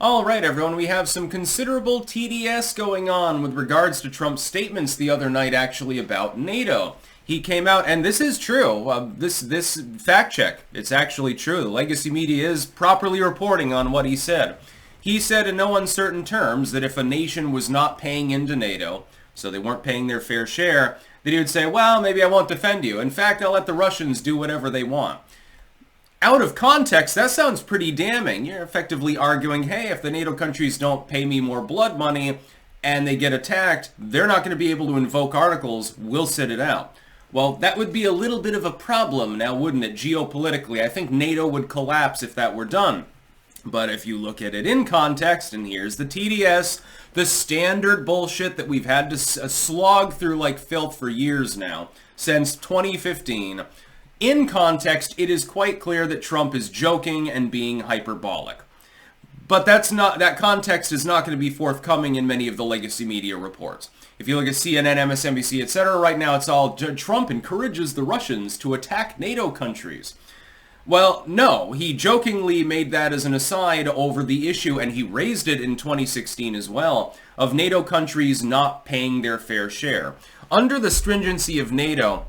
Alright everyone, we have some considerable TDS going on with regards to Trump's statements the other night actually about NATO. He came out, and this is true, this fact check, it's actually true. The legacy media is properly reporting on what he said. He said in no uncertain terms that if a nation was not paying into NATO, so they weren't paying their fair share, that he would say, well, maybe I won't defend you. In fact, I'll let the Russians do whatever they want. Out of context, that sounds pretty damning. You're effectively arguing, hey, if the NATO countries don't pay me more blood money and they get attacked, they're not going to be able to invoke articles, we'll sit it out. Well, that would be a little bit of a problem now, wouldn't it, geopolitically? I think NATO would collapse if that were done. But if you look at it in context, and here's the TDS, the standard bullshit that we've had to slog through like filth for years now, since 2015, in context, it is quite clear that Trump is joking and being hyperbolic. But that context is not going to be forthcoming in many of the legacy media reports. If you look at CNN, MSNBC, etc., right now it's all Trump encourages the Russians to attack NATO countries. Well, no, he jokingly made that as an aside over the issue, and he raised it in 2016 as well, of NATO countries not paying their fair share. Under the stringency of NATO,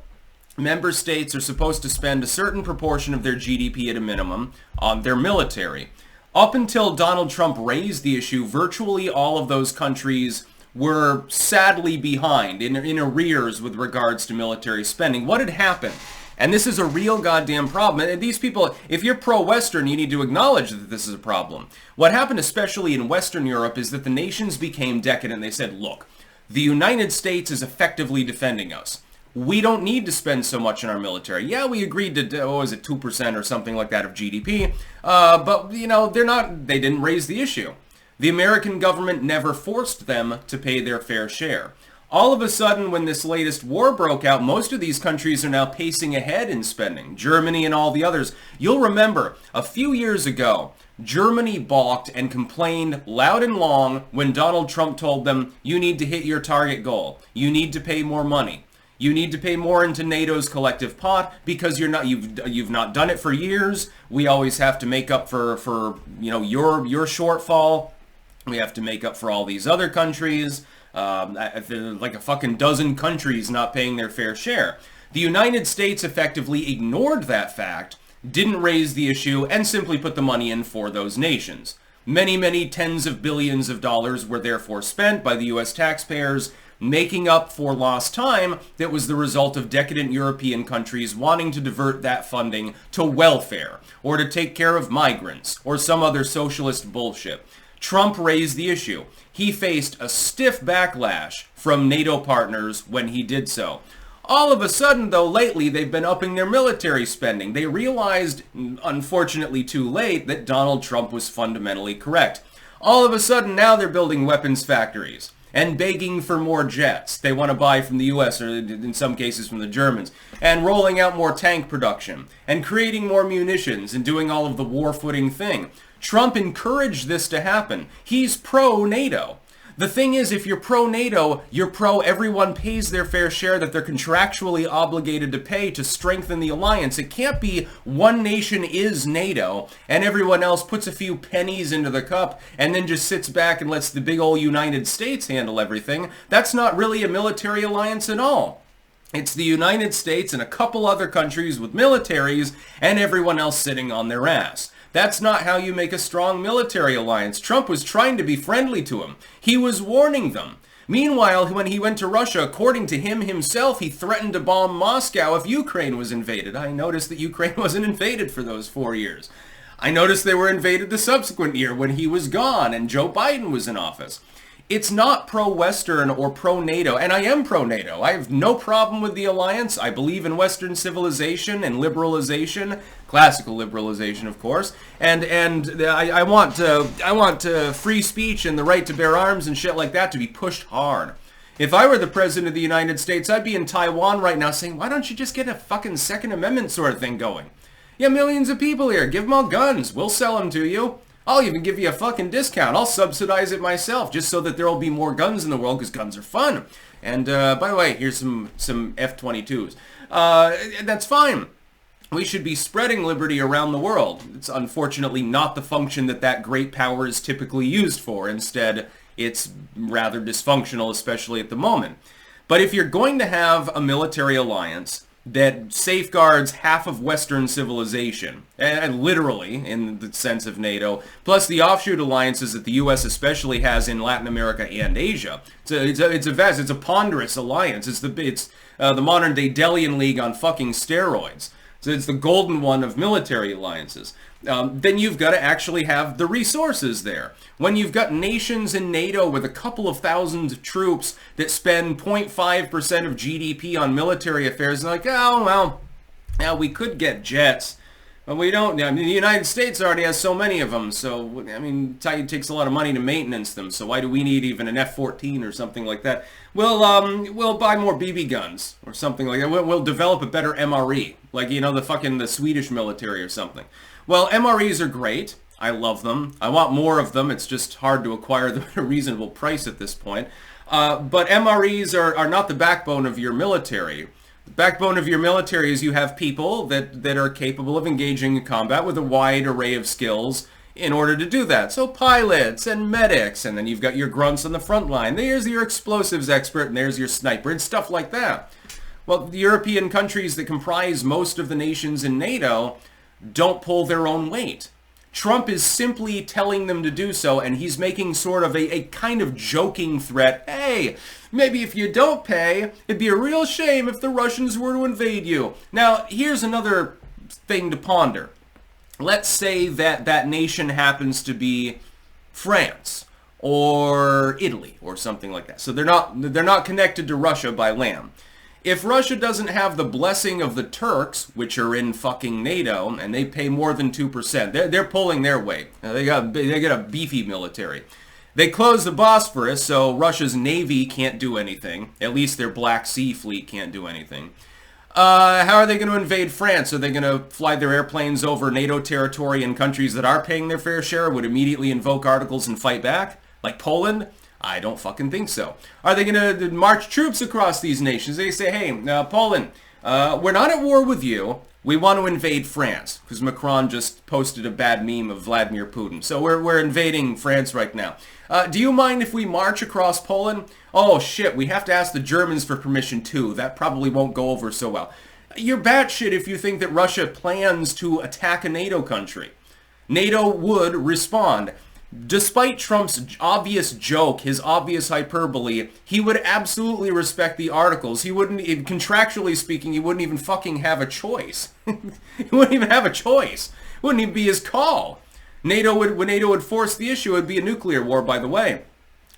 member states are supposed to spend a certain proportion of their GDP at a minimum on their military. Up until Donald Trump raised the issue, virtually all of those countries were sadly behind, in arrears with regards to military spending. What had happened? And this is a real goddamn problem. And these people, if you're pro-Western, you need to acknowledge that this is a problem. What happened, especially in Western Europe, is that the nations became decadent. They said, look, the United States is effectively defending us. We don't need to spend so much on our military. Yeah, we agreed to, 2% or something like that of GDP, but, you know, they didn't raise the issue. The American government never forced them to pay their fair share. All of a sudden, when this latest war broke out, most of these countries are now pacing ahead in spending. Germany and all the others. You'll remember, a few years ago, Germany balked and complained loud and long when Donald Trump told them, you need to hit your target goal. You need to pay more money. You need to pay more into NATO's collective pot because you've not done it for years. We always have to make up for your shortfall. We have to make up for all these other countries. Like a fucking dozen countries not paying their fair share. The United States effectively ignored that fact, didn't raise the issue, and simply put the money in for those nations. Many, many tens of billions of dollars were therefore spent by the U.S. taxpayers, making up for lost time that was the result of decadent European countries wanting to divert that funding to welfare, or to take care of migrants, or some other socialist bullshit. Trump raised the issue. He faced a stiff backlash from NATO partners when he did so. All of a sudden, though, lately, they've been upping their military spending. They realized, unfortunately too late, that Donald Trump was fundamentally correct. All of a sudden, now they're building weapons factories and begging for more jets they want to buy from the U.S., or in some cases from the Germans, and rolling out more tank production, and creating more munitions, and doing all of the war-footing thing. Trump encouraged this to happen. He's pro-NATO. The thing is, if you're pro-NATO, you're pro-everyone pays their fair share that they're contractually obligated to pay to strengthen the alliance. It can't be one nation is NATO, and everyone else puts a few pennies into the cup, and then just sits back and lets the big old United States handle everything. That's not really a military alliance at all. It's the United States and a couple other countries with militaries, and everyone else sitting on their ass. That's not how you make a strong military alliance. Trump was trying to be friendly to him. He was warning them. Meanwhile, when he went to Russia, according to him himself, he threatened to bomb Moscow if Ukraine was invaded. I noticed that Ukraine wasn't invaded for those 4 years. I noticed they were invaded the subsequent year when he was gone and Joe Biden was in office. It's not pro-Western or pro-NATO, and I am pro-NATO. I have no problem with the alliance. I believe in Western civilization and liberalization, classical liberalization, of course, and I want free speech and the right to bear arms and shit like that to be pushed hard. If I were the president of the United States, I'd be in Taiwan right now saying, why don't you just get a fucking Second Amendment sort of thing going? You have millions of people here. Give them all guns. We'll sell them to you. I'll even give you a fucking discount. I'll subsidize it myself just so that there will be more guns in the world because guns are fun. And by the way, here's some F-22s. That's fine. We should be spreading liberty around the world. It's unfortunately not the function that great power is typically used for. Instead, it's rather dysfunctional, especially at the moment. But if you're going to have a military alliance that safeguards half of Western civilization, and literally in the sense of NATO, plus the offshoot alliances that the U.S. especially has in Latin America and Asia, it's a ponderous alliance. It's the modern day Delian League on fucking steroids. So it's the golden one of military alliances. Then you've got to actually have the resources there. When you've got nations in NATO with a couple of thousand troops that spend 0.5% of GDP on military affairs, like, oh, well, yeah, we could get jets, but we don't. I mean, the United States already has so many of them, so, I mean, it takes a lot of money to maintenance them, so why do we need even an F-14 or something like that? We'll buy more BB guns or something like that. We'll develop a better MRE, like, you know, the Swedish military or something. Well, MREs are great. I love them. I want more of them. It's just hard to acquire them at a reasonable price at this point. But MREs are not the backbone of your military. The backbone of your military is you have people that are capable of engaging in combat with a wide array of skills in order to do that. So pilots and medics, and then you've got your grunts on the front line. There's your explosives expert, and there's your sniper, and stuff like that. Well, the European countries that comprise most of the nations in NATO don't pull their own weight. Trump is simply telling them to do so, and he's making sort of a kind of joking threat. Hey, maybe if you don't pay, it'd be a real shame if the Russians were to invade you. Now, here's another thing to ponder. Let's say that nation happens to be France or Italy or something like that. So they're not connected to Russia by land. If Russia doesn't have the blessing of the Turks, which are in fucking NATO, and they pay more than 2%, they're pulling their weight. They got a beefy military. They close the Bosphorus, so Russia's navy can't do anything. At least their Black Sea fleet can't do anything. How are they going to invade France? Are they going to fly their airplanes over NATO territory, and countries that are paying their fair share would immediately invoke articles and fight back? Like Poland? I don't fucking think so. Are they going to march troops across these nations? They say, hey, Poland, we're not at war with you. We want to invade France. Because Macron just posted a bad meme of Vladimir Putin. So we're invading France right now. Do you mind if we march across Poland? Oh, shit, we have to ask the Germans for permission, too. That probably won't go over so well. You're batshit if you think that Russia plans to attack a NATO country. NATO would respond. Despite Trump's obvious joke, his obvious hyperbole, he would absolutely respect the articles. He wouldn't, contractually speaking, he wouldn't even fucking have a choice. He wouldn't even have a choice. It wouldn't even be his call. When NATO would force the issue, it would be a nuclear war, by the way.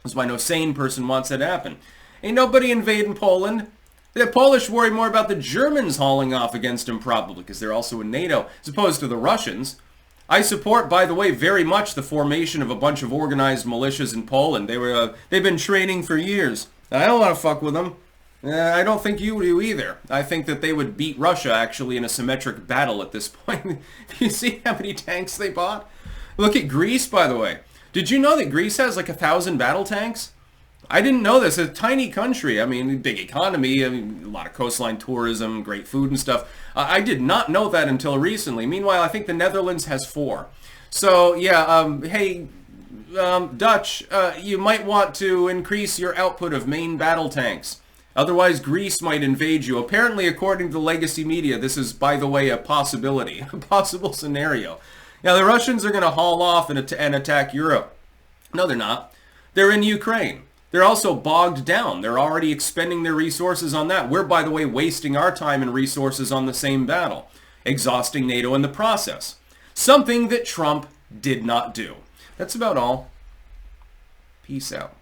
That's why no sane person wants that to happen. Ain't nobody invading Poland. The Polish worry more about the Germans hauling off against them, probably, because they're also in NATO, as opposed to the Russians. I support, by the way, very much the formation of a bunch of organized militias in Poland. They've been training for years. I don't want to fuck with them. I don't think you do either. I think that they would beat Russia, actually, in a symmetric battle at this point. You see how many tanks they bought? Look at Greece, by the way. Did you know that Greece has like 1,000 battle tanks? I didn't know this. It's a tiny country. I mean, big economy, a lot of coastline tourism, great food and stuff. I did not know that until recently. Meanwhile, I think the Netherlands has 4. So, yeah, hey, Dutch, you might want to increase your output of main battle tanks. Otherwise, Greece might invade you. Apparently, according to the legacy media, this is, by the way, a possibility, a possible scenario. Now, the Russians are going to haul off and attack Europe. No, they're not. They're in Ukraine. They're also bogged down. They're already expending their resources on that. We're, by the way, wasting our time and resources on the same battle, exhausting NATO in the process. Something that Trump did not do. That's about all. Peace out.